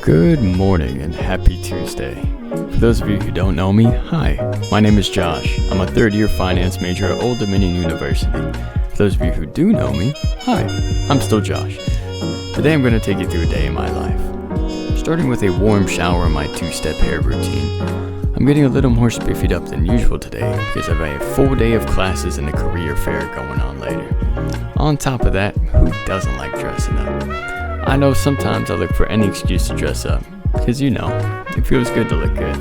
Good morning and happy Tuesday. For those of you who don't know me, hi, my name is Josh. I'm a third-year finance major at Old Dominion University. For those of you who do know me, hi, I'm still Josh. Today I'm going to take you through a day in my life. Starting with a warm shower and my two-step hair routine. I'm getting a little more spiffied up than usual today because I have a full day of classes and a career fair going on later. On top of that, who doesn't like dressing up? I know sometimes I look for any excuse to dress up, because it feels good to look good.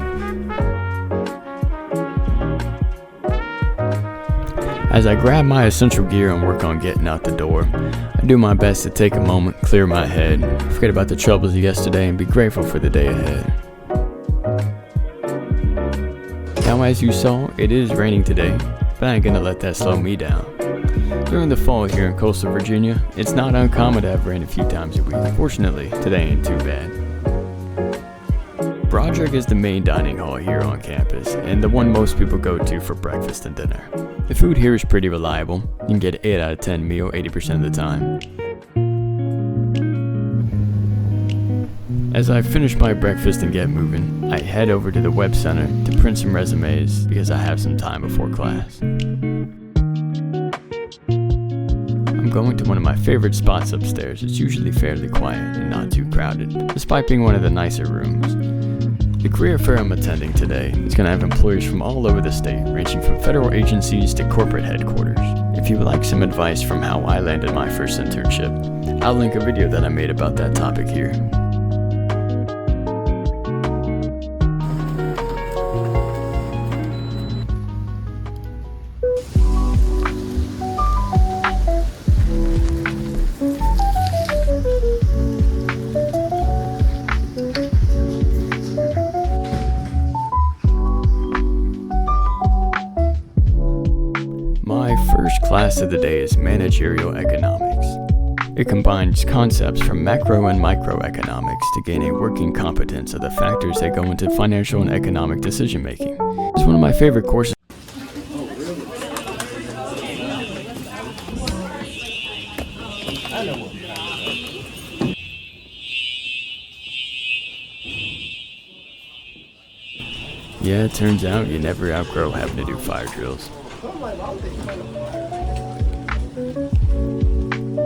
As I grab my essential gear and work on getting out the door, I do my best to take a moment, clear my head, forget about the troubles of yesterday, and be grateful for the day ahead. Now, as you saw, it is raining today, but I ain't gonna let that slow me down. During the fall here in coastal Virginia, it's not uncommon to have rain a few times a week. Fortunately, today ain't too bad. Broderick is the main dining hall here on campus, and the one most people go to for breakfast and dinner. The food here is pretty reliable. You can get an 8 out of 10 meal 80% of the time. As I finish my breakfast and get moving, I head over to the Webb Center to print some resumes because I have some time before class. I'm going to one of my favorite spots upstairs. It's usually fairly quiet and not too crowded, despite being one of the nicer rooms. The career fair I'm attending today is going to have employers from all over the state, ranging from federal agencies to corporate headquarters. If you would like some advice from how I landed my first internship, I'll link a video that I made about that topic here. My first class of the day is Managerial Economics. It combines concepts from macro and microeconomics to gain a working competence of the factors that go into financial and economic decision making. It's one of my favorite courses. Yeah, it turns out you never outgrow having to do fire drills.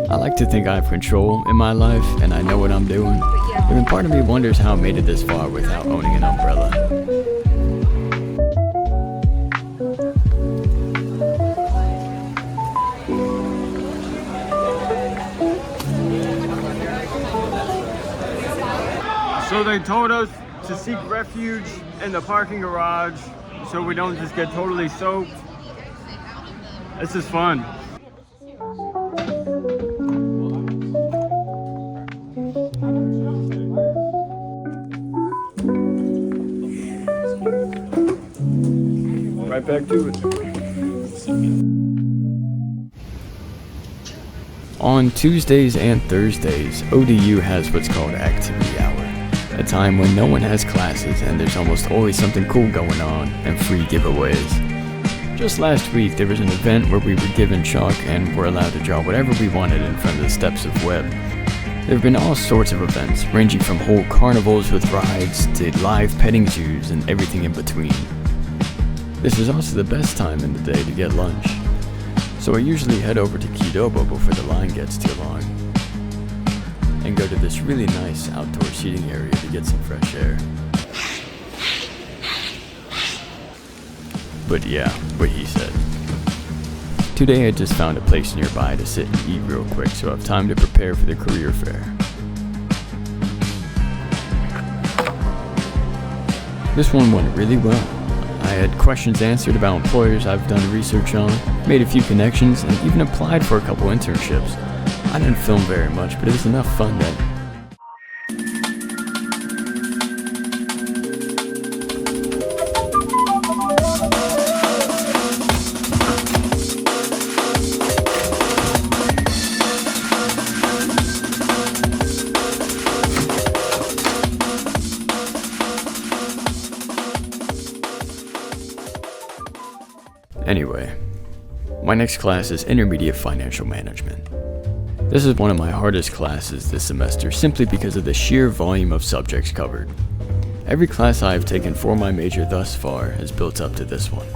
I like to think I have control in my life and I know what I'm doing, but then part of me wonders how I made it this far without owning an umbrella. So they told us to seek refuge in the parking garage so we don't just get totally soaked. This is fun. Right back to it. On Tuesdays and Thursdays, ODU has what's called Activity Hour, a time when no one has classes and there's almost always something cool going on and free giveaways. Just last week, there was an event where we were given chalk and were allowed to draw whatever we wanted in front of the steps of Webb. There have been all sorts of events, ranging from whole carnivals with rides to live petting zoos and everything in between. This is also the best time in the day to get lunch, so I usually head over to Qdoba before the line gets too long, and go to this really nice outdoor seating area to get some fresh air. But yeah, what he said. Today I just found a place nearby to sit and eat real quick so I have time to prepare for the career fair. This one went really well. I had questions answered about employers I've done research on, made a few connections, and even applied for a couple internships. I didn't film very much, but it was enough fun that Anyway, my next class is Intermediate Financial Management. This is one of my hardest classes this semester simply because of the sheer volume of subjects covered. Every class I have taken for my major thus far has built up to this one.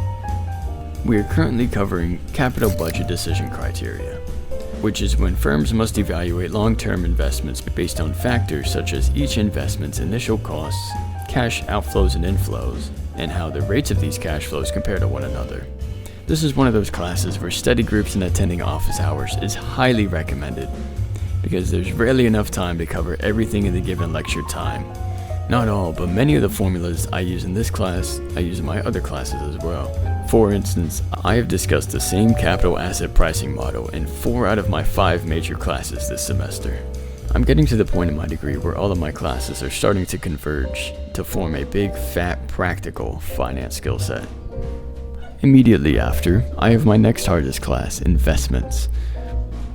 We are currently covering capital budget decision criteria, which is when firms must evaluate long-term investments based on factors such as each investment's initial costs, cash outflows and inflows, and how the rates of these cash flows compare to one another. This is one of those classes where study groups and attending office hours is highly recommended, because there's rarely enough time to cover everything in the given lecture time. Not all, but many of the formulas I use in this class, I use in my other classes as well. For instance, I have discussed the same capital asset pricing model in 4 out of my 5 major classes this semester. I'm getting to the point in my degree where all of my classes are starting to converge to form a big, fat, practical finance skill set. Immediately after, I have my next hardest class, investments.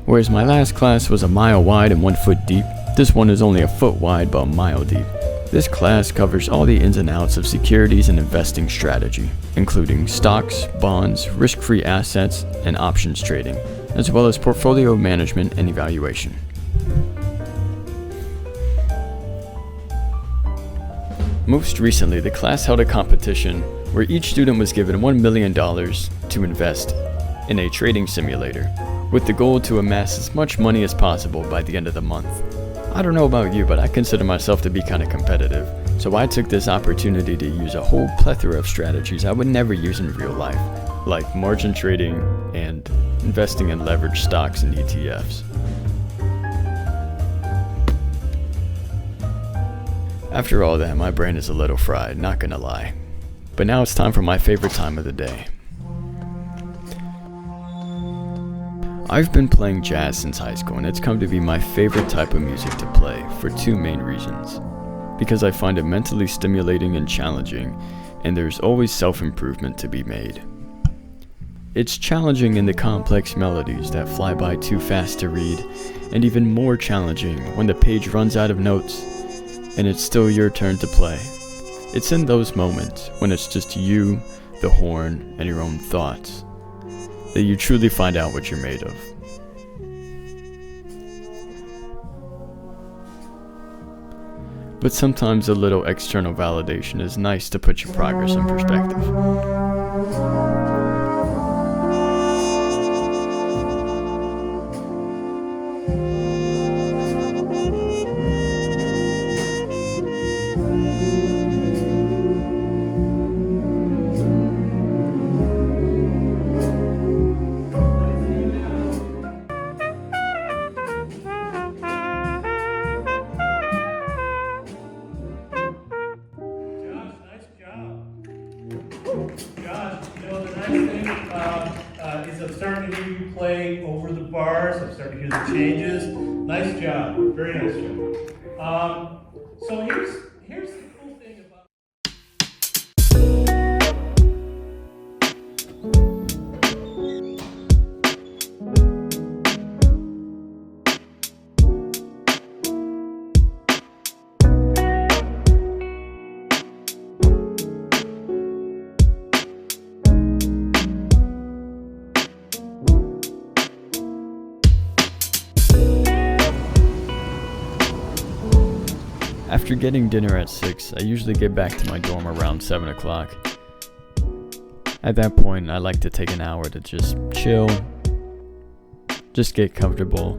Whereas my last class was a mile wide and 1 foot deep, this one is only a foot wide but a mile deep. This class covers all the ins and outs of securities and investing strategy, including stocks, bonds, risk-free assets, and options trading, as well as portfolio management and evaluation. Most recently, the class held a competition where each student was given $1 million to invest in a trading simulator, with the goal to amass as much money as possible by the end of the month. I don't know about you, but I consider myself to be kind of competitive, so I took this opportunity to use a whole plethora of strategies I would never use in real life, like margin trading and investing in leveraged stocks and ETFs. After all that, my brain is a little fried, not gonna lie. But now it's time for my favorite time of the day. I've been playing jazz since high school, and it's come to be my favorite type of music to play for 2 main reasons. Because I find it mentally stimulating and challenging, and there's always self-improvement to be made. It's challenging in the complex melodies that fly by too fast to read, and even more challenging when the page runs out of notes, and it's still your turn to play. It's in those moments, when it's just you, the horn, and your own thoughts, that you truly find out what you're made of. But sometimes a little external validation is nice to put your progress in perspective. Josh, the nice thing is I'm starting to hear you play over the bars. I'm starting to hear the changes. Nice job. Very nice job. So here's the cool thing about... After getting dinner at 6, I usually get back to my dorm around 7 o'clock. At that point, I like to take an hour to just chill, just get comfortable,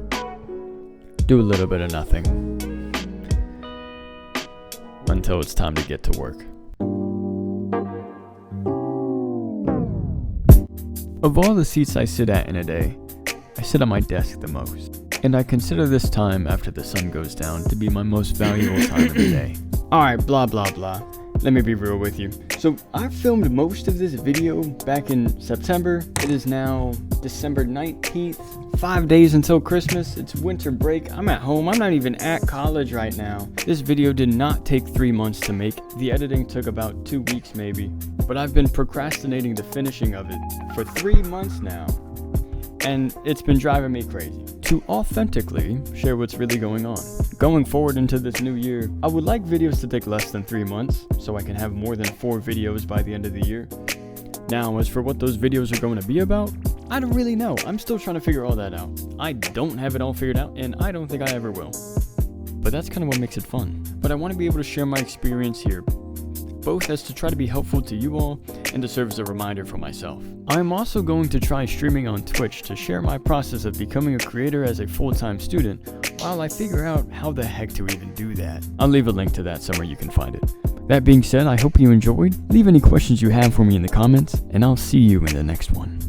do a little bit of nothing, until it's time to get to work. Of all the seats I sit at in a day, I sit at my desk the most. And I consider this time after the sun goes down to be my most valuable time of the day. Alright, blah blah blah. Let me be real with you. So I filmed most of this video back in September. It is now December 19th. 5 days until Christmas. It's winter break. I'm at home. I'm not even at college right now. This video did not take 3 months to make. The editing took about 2 weeks maybe. But I've been procrastinating the finishing of it for 3 months now. And it's been driving me crazy. To authentically share what's really going on. Going forward into this new year, I would like videos to take less than 3 months, so I can have more than 4 videos by the end of the year. Now, as for what those videos are going to be about, I don't really know. I'm still trying to figure all that out. I don't have it all figured out, and I don't think I ever will. But that's kind of what makes it fun. But I want to be able to share my experience here, both as to try to be helpful to you all and to serve as a reminder for myself. I am also going to try streaming on Twitch to share my process of becoming a creator as a full-time student while I figure out how the heck to even do that. I'll leave a link to that somewhere you can find it. That being said, I hope you enjoyed. Leave any questions you have for me in the comments, and I'll see you in the next one.